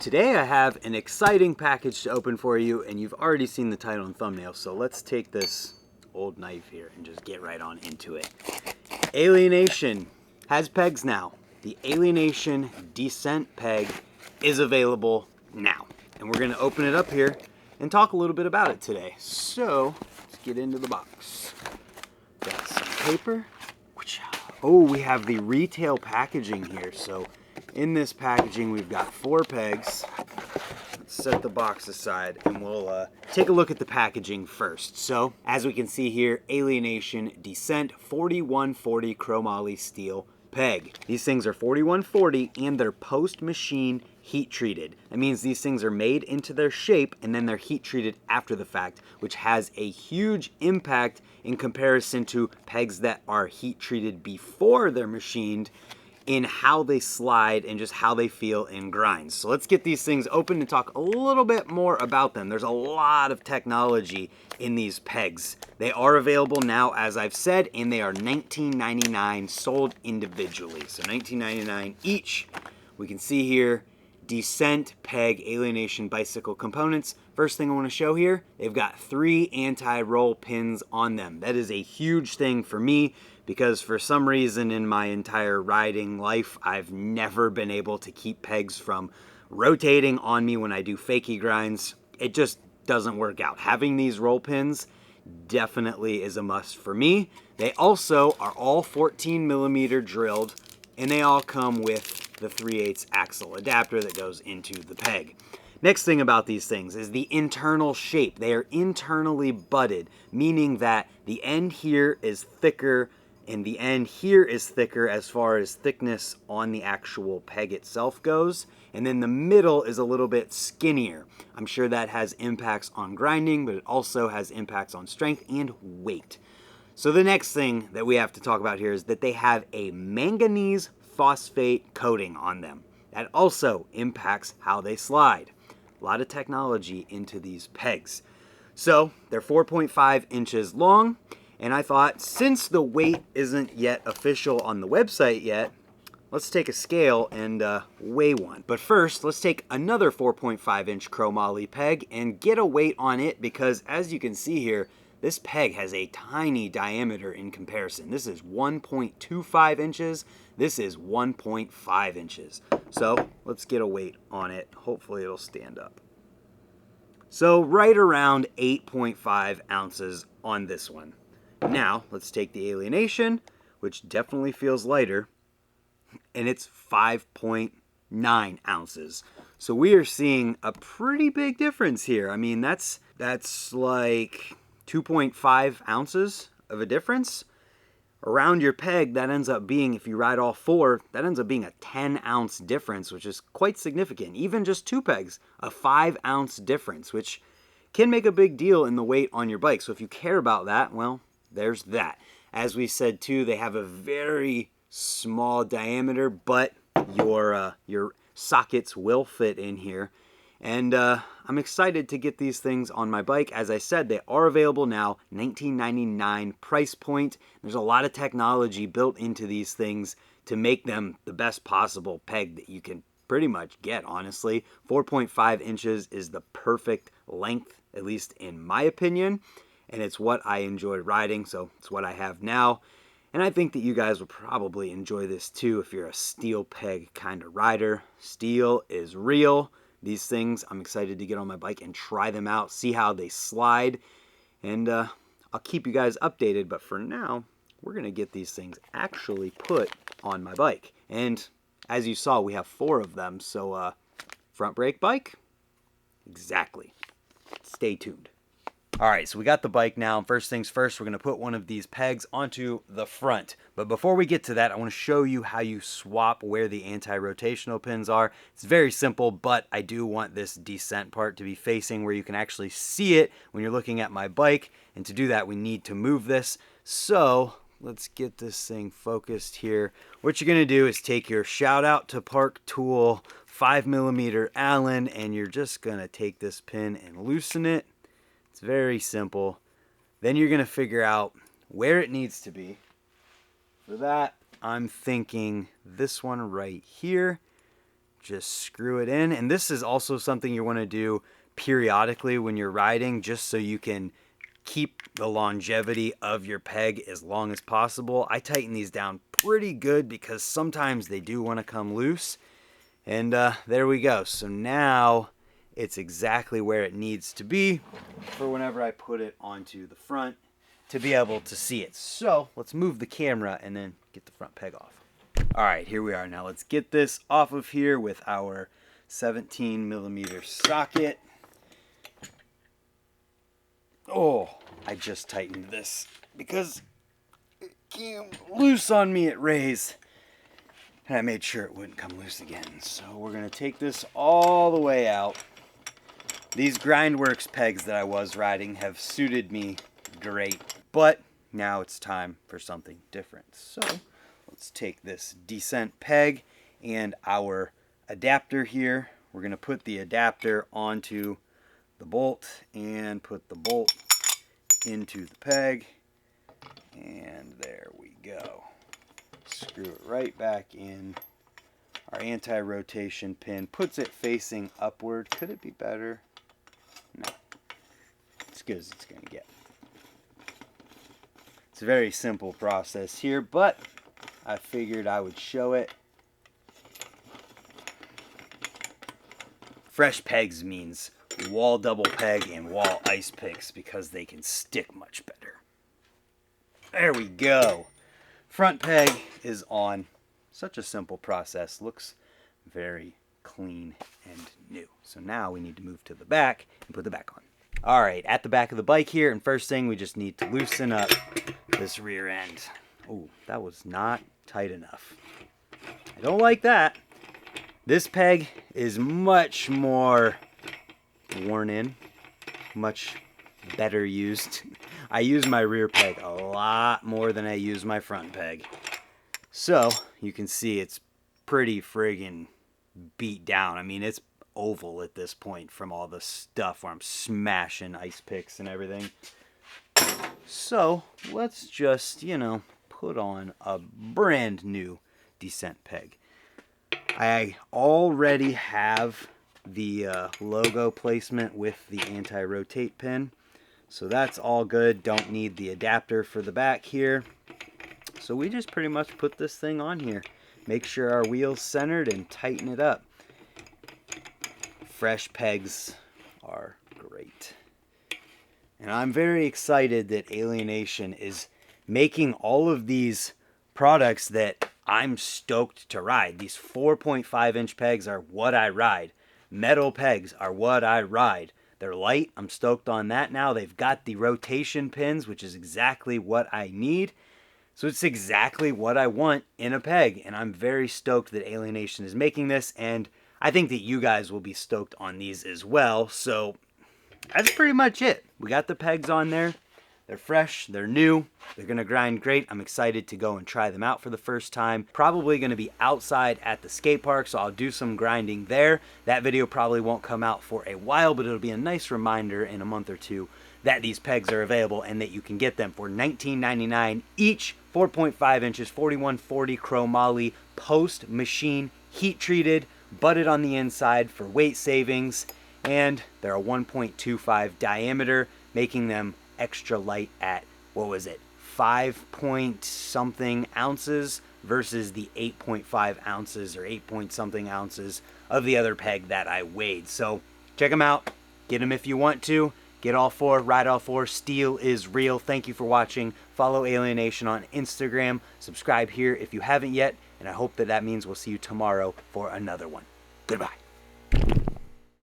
Today I have an exciting package to open for you, and you've already seen the title and thumbnail, so let's take this old knife here and just get right on into it. Alienation has pegs now. The Alienation Dissent peg is available now. And we're going to open it up here and talk a little bit about it today. So, let's get into the box. Got some paper. Oh, we have the retail packaging here. So, in this packaging, we've got 4 pegs. Let's set the box aside and we'll take a look at the packaging first. So, as we can see here, Alienation Dissent 4140 chromoly steel peg. These things are 4140 and they're post-machine heat treated. That means these things are made into their shape and then they're heat treated after the fact, which has a huge impact in comparison to pegs that are heat treated before they're machined, in how they slide and just how they feel in grinds. So let's get these things open and talk a little bit more about them. There's a lot of technology in these pegs. They are available now, as I've said, and they are $19.99 sold individually. So $19.99 each. We can see here, Dissent peg Alienation bicycle components. First thing I want to show here, they've got 3 anti-roll pins on them. That is a huge thing for me, because for some reason in my entire riding life, I've never been able to keep pegs from rotating on me when I do fakie grinds. It just doesn't work out. Having these roll pins definitely is a must for me. They also are all 14mm drilled, and they all come with the 3/8 axle adapter that goes into the peg. Next thing about these things is the internal shape. They are internally butted, meaning that the end here is thicker and the end here is thicker as far as thickness on the actual peg itself goes. And then the middle is a little bit skinnier. I'm sure that has impacts on grinding, but it also has impacts on strength and weight. So the next thing that we have to talk about here is that they have a manganese phosphate coating on them. That also impacts how they slide. A lot of technology into these pegs. So they're 4.5 inches long. And I thought, since the weight isn't yet official on the website yet, let's take a scale and weigh one. But first, let's take another 4.5-inch chromoly peg and get a weight on it, because as you can see here, this peg has a tiny diameter in comparison. This is 1.25 inches. This is 1.5 inches. So let's get a weight on it. Hopefully it'll stand up. So right around 8.5 ounces on this one. Now, let's take the Alienation, which definitely feels lighter, and it's 5.9 ounces. So we are seeing a pretty big difference here. I mean, that's like 2.5 ounces of a difference. Around your peg, that ends up being, if you ride all 4, that ends up being a 10-ounce difference, which is quite significant. Even just 2 pegs, a 5-ounce difference, which can make a big deal in the weight on your bike. So if you care about that, well, there's that. As we said too, they have a very small diameter, but your sockets will fit in here. And I'm excited to get these things on my bike. As I said, they are available now, $19.99 price point. There's a lot of technology built into these things to make them the best possible peg that you can pretty much get, honestly. 4.5 inches is the perfect length, at least in my opinion. And it's what I enjoy riding, so it's what I have now. And I think that you guys will probably enjoy this too if you're a steel peg kind of rider. Steel is real. These things, I'm excited to get on my bike and try them out, see how they slide. And I'll keep you guys updated, but for now, we're going to get these things actually put on my bike. And as you saw, we have 4 of them, so front brake bike? Exactly. Stay tuned. All right, so we got the bike now. First things first, we're going to put one of these pegs onto the front. But before we get to that, I want to show you how you swap where the anti-rotational pins are. It's very simple, but I do want this Dissent part to be facing where you can actually see it when you're looking at my bike. And to do that, we need to move this. So let's get this thing focused here. What you're going to do is take your Shout Out to Park Tool 5mm Allen, and you're just going to take this pin and loosen it. It's very simple. Then you're going to figure out where it needs to be. For that, I'm thinking this one right here. just screw it in. And this is also something you want to do periodically when you're riding, just so you can keep the longevity of your peg as long as possible. I tighten these down pretty good because sometimes they do want to come loose. And there we go. So now it's exactly where it needs to be for whenever I put it onto the front to be able to see it. So let's move the camera and then get the front peg off. All right, here we are. Now let's get this off of here with our 17mm socket. Oh, I just tightened this because it came loose on me at Ray's. And I made sure it wouldn't come loose again. So we're going to take this all the way out. These Grindworks pegs that I was riding have suited me great. But now it's time for something different. So let's take this Dissent peg and our adapter here. We're going to put the adapter onto the bolt and put the bolt into the peg. And there we go. Screw it right back in. Our anti-rotation pin puts it facing upward. Could it be better? No. It's good as it's going to get. It's a very simple process here, but I figured I would show it. Fresh pegs means wall double peg and wall ice picks because they can stick much better. There we go. Front peg is on. Such a simple process. Looks very clean and new. So now we need to move to the back and put the back on. All right, at the back of the bike here, and first thing we just need to loosen up this rear end. Oh, that was not tight enough. I don't like that. This peg is much more worn in, much better used. I use my rear peg a lot more than I use my front peg. So you can see it's pretty friggin' beat down. I mean, it's oval at this point from all the stuff where I'm smashing ice picks and everything. So let's just, put on a brand new Dissent peg. I already have the logo placement with the anti-rotate pin. So that's all good. Don't need the adapter for the back here. So we just pretty much put this thing on here. Make sure our wheel's centered and tighten it up. Fresh pegs are great. And I'm very excited that Alienation is making all of these products that I'm stoked to ride. These 4.5-inch pegs are what I ride. Metal pegs are what I ride. They're light. I'm stoked on that now. They've got the rotation pins, which is exactly what I need. So it's exactly what I want in a peg. And I'm very stoked that Alienation is making this. And I think that you guys will be stoked on these as well. So that's pretty much it. We got the pegs on there. They're fresh, they're new, they're going to grind great. I'm excited to go and try them out for the first time. Probably going to be outside at the skate park, so I'll do some grinding there. That video probably won't come out for a while, but it'll be a nice reminder in a month or two that these pegs are available and that you can get them for $19.99 each, 4.5 inches, 4140 chromoly, post-machine, heat-treated, butted on the inside for weight savings, and they're a 1.25 diameter, making them extra light at, 5 point something ounces versus the 8.5 ounces or 8 point something ounces of the other peg that I weighed. So check them out. Get them if you want to. Get all four, ride all four. Steel is real. Thank you for watching. Follow Alienation on Instagram. Subscribe here if you haven't yet. And I hope that means we'll see you tomorrow for another one. Goodbye.